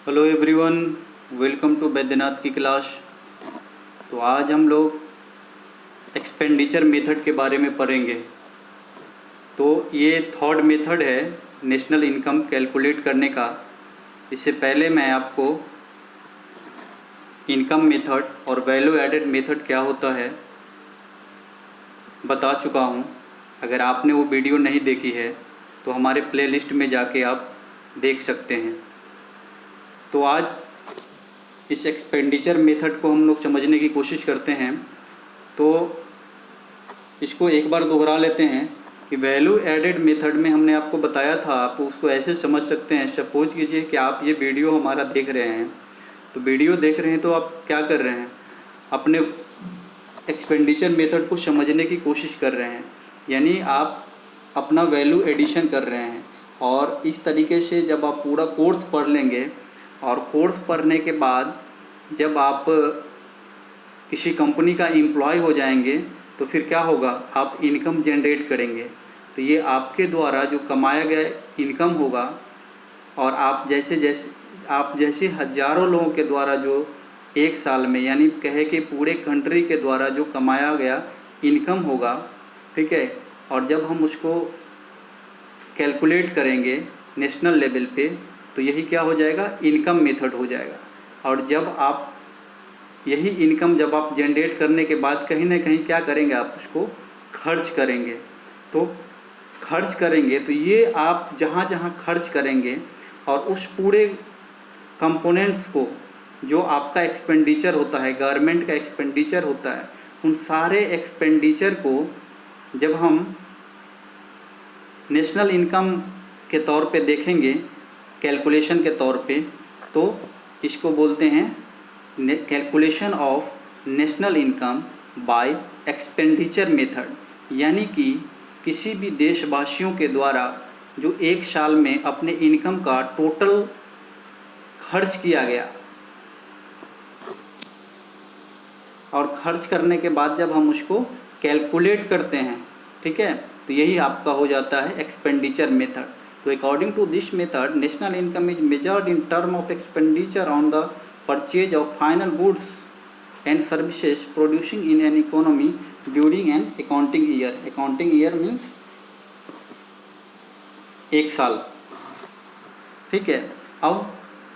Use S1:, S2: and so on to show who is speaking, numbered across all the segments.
S1: Hello everyone, welcome to Baidyanath की class. तो आज हम लोग एक्सपेंडिचर मेथड के बारे में पढ़ेंगे। तो ये थर्ड मेथड है नेशनल इनकम कैलकुलेट करने का। इससे पहले मैं आपको इनकम मेथड और वैल्यू एडेड मेथड क्या होता है बता चुका हूँ। अगर आपने वो वीडियो नहीं देखी है तो हमारे प्लेलिस्ट में जाके आप देख सकते हैं। तो आज इस एक्सपेंडिचर मेथड को हम लोग समझने की कोशिश करते हैं। तो इसको एक बार दोहरा लेते हैं कि वैल्यू एडेड मेथड में हमने आपको बताया था, आप उसको ऐसे समझ सकते हैं। सपोज कीजिए कि आप ये वीडियो हमारा देख रहे हैं, तो वीडियो देख रहे हैं तो आप क्या कर रहे हैं, अपने एक्सपेंडिचर मेथड को समझने की कोशिश कर रहे हैं, यानी आप अपना वैल्यू एडिशन कर रहे हैं। और इस तरीके से जब आप पूरा कोर्स पढ़ लेंगे और कोर्स पढ़ने के बाद जब आप किसी कंपनी का एम्प्लॉय हो जाएंगे तो फिर क्या होगा, आप इनकम जनरेट करेंगे। तो ये आपके द्वारा जो कमाया गया इनकम होगा और आप जैसे हज़ारों लोगों के द्वारा जो एक साल में, यानी कहे कि पूरे कंट्री के द्वारा जो कमाया गया इनकम होगा, ठीक है। और जब हम उसको कैलकुलेट करेंगे नेशनल लेवल पे तो यही क्या हो जाएगा, इनकम मेथड हो जाएगा। और जब आप यही इनकम जब आप जनरेट करने के बाद कहीं ना कहीं क्या करेंगे, आप उसको खर्च करेंगे। तो खर्च करेंगे तो ये आप जहाँ जहाँ खर्च करेंगे और उस पूरे कंपोनेंट्स को, जो आपका एक्सपेंडिचर होता है, गवर्नमेंट का एक्सपेंडिचर होता है, उन सारे एक्सपेंडिचर को जब हम नेशनल इनकम के तौर पे देखेंगे, कैलकुलेशन के तौर पे, तो इसको बोलते हैं calculation of national income by expenditure method. यानी कि किसी भी देशवासियों के द्वारा जो एक साल में अपने इनकम का टोटल खर्च किया गया, और खर्च करने के बाद जब हम उसको कैलकुलेट करते हैं, ठीक है, तो यही आपका हो जाता है एक्सपेंडिचर मेथड। तो according to this method national income is measured in term of expenditure on the purchase of final goods and services producing in an economy during an accounting year. Accounting year means एक साल, ठीक है। अब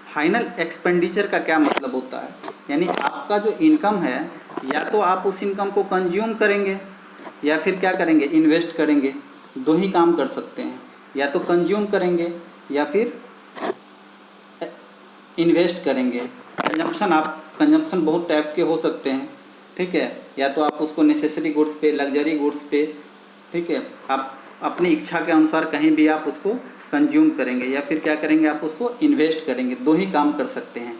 S1: final expenditure का क्या मतलब होता है, यानी आपका जो इनकम है, या तो आप उस इनकम को कंज्यूम करेंगे या फिर क्या करेंगे, इन्वेस्ट करेंगे। दो ही काम कर सकते हैं, या तो कंज्यूम करेंगे या फिर इन्वेस्ट करेंगे। कंजम्पशन बहुत टाइप के हो सकते हैं, ठीक है। या तो आप उसको नेसेसरी गुड्स पे, लग्जरी गुड्स पे, ठीक है, आप अपनी इच्छा के अनुसार कहीं भी आप उसको कंज्यूम करेंगे, या फिर क्या करेंगे, आप उसको इन्वेस्ट करेंगे। दो ही काम कर सकते हैं,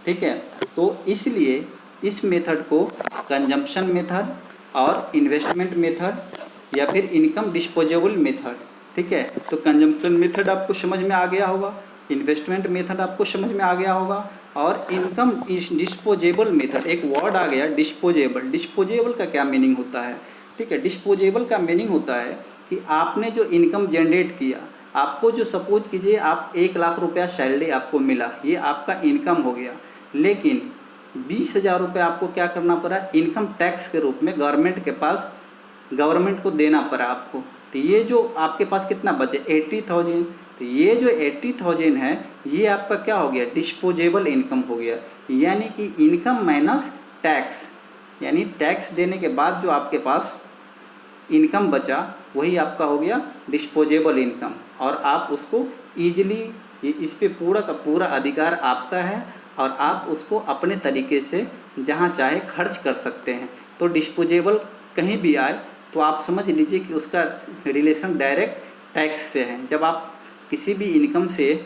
S1: ठीक है। तो इसलिए इस मेथड को कंजम्पशन मेथड और इन्वेस्टमेंट मेथड या फिर इनकम डिस्पोजेबल मेथड, ठीक है। तो कंजम्पशन मेथड आपको समझ में आ गया होगा, इन्वेस्टमेंट मेथड आपको समझ में आ गया होगा, और इनकम डिस्पोजेबल मेथड, एक वर्ड आ गया डिस्पोजेबल। डिस्पोजेबल का क्या मीनिंग होता है, ठीक है। डिस्पोजेबल का मीनिंग होता है कि आपने जो इनकम जनरेट किया, आपको जो सपोज कीजिए आप 1,00,000 रुपया सैलरी आपको मिला, ये आपका इनकम हो गया। लेकिन 20,000 रुपये आपको क्या करना पड़ा, इनकम टैक्स के रूप में गवर्नमेंट को देना पड़ा आपको। तो ये जो आपके पास कितना बचे, 80,000। तो ये जो 80,000 है, ये आपका क्या हो गया, डिस्पोजेबल इनकम हो गया। यानी कि इनकम माइनस टैक्स, यानी टैक्स देने के बाद जो आपके पास इनकम बचा वही आपका हो गया डिस्पोजेबल इनकम। और आप उसको ईजिली, इस पे पूरा का पूरा अधिकार आपका है और आप उसको अपने तरीके से जहाँ चाहे खर्च कर सकते हैं। तो डिस्पोजेबल कहीं भी आए तो आप समझ लीजिए कि उसका रिलेशन डायरेक्ट टैक्स से है। जब आप किसी भी इनकम से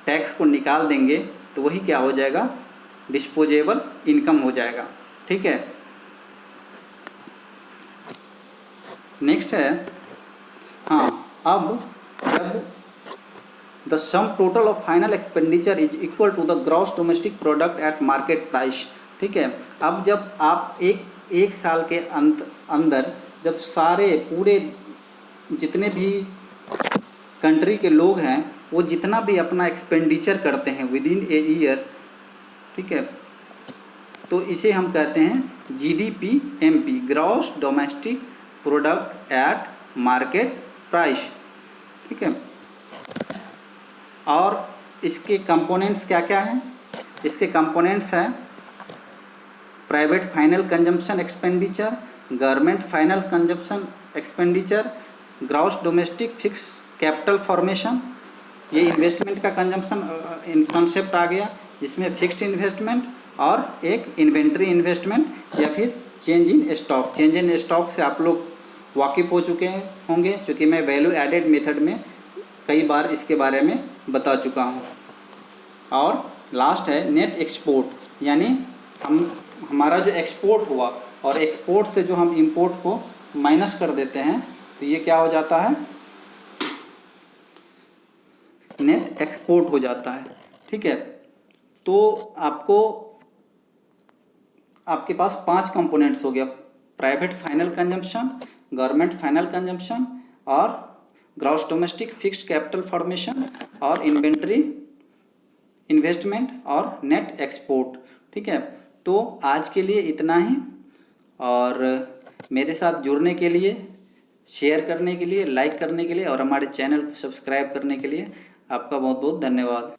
S1: टैक्स को निकाल देंगे तो वही क्या हो जाएगा, डिस्पोजेबल इनकम हो जाएगा, ठीक है। नेक्स्ट है, हाँ, अब जब the sum total of final expenditure is equal to the gross domestic product at market price, ठीक है। अब जब आप एक साल के अंदर जब सारे पूरे जितने भी कंट्री के लोग हैं वो जितना भी अपना एक्सपेंडिचर करते हैं विद इन ए ईयर, ठीक है, तो इसे हम कहते हैं GDP-MP, gross domestic product at market price, ठीक है। और इसके कंपोनेंट्स क्या क्या हैं? इसके कंपोनेंट्स हैं private final consumption expenditure, government final consumption expenditure, gross domestic fix capital formation, ये इन्वेस्टमेंट का कंजम्पशन कॉन्सेप्ट आ गया, जिसमें फिक्स्ड इन्वेस्टमेंट और एक इन्वेंट्री इन्वेस्टमेंट या फिर change in stock. Change in stock से आप लोग वाकिफ़ हो चुके होंगे, चूँकि मैं वैल्यू एडेड मेथड में कई बार इसके बारे में बता चुका हूँ। और लास्ट है नेट एक्सपोर्ट, यानी हमारा जो एक्सपोर्ट हुआ और एक्सपोर्ट से जो हम इंपोर्ट को माइनस कर देते हैं तो ये क्या हो जाता है, नेट एक्सपोर्ट हो जाता है, ठीक है। तो आपके पास 5 कंपोनेंट्स हो गया, private final consumption, government final consumption और gross domestic fixed capital formation और इन्वेंट्री इन्वेस्टमेंट और नेट एक्सपोर्ट, ठीक है। तो आज के लिए इतना ही, और मेरे साथ जुड़ने के लिए, शेयर करने के लिए, लाइक करने के लिए और हमारे चैनल को सब्सक्राइब करने के लिए आपका बहुत बहुत धन्यवाद।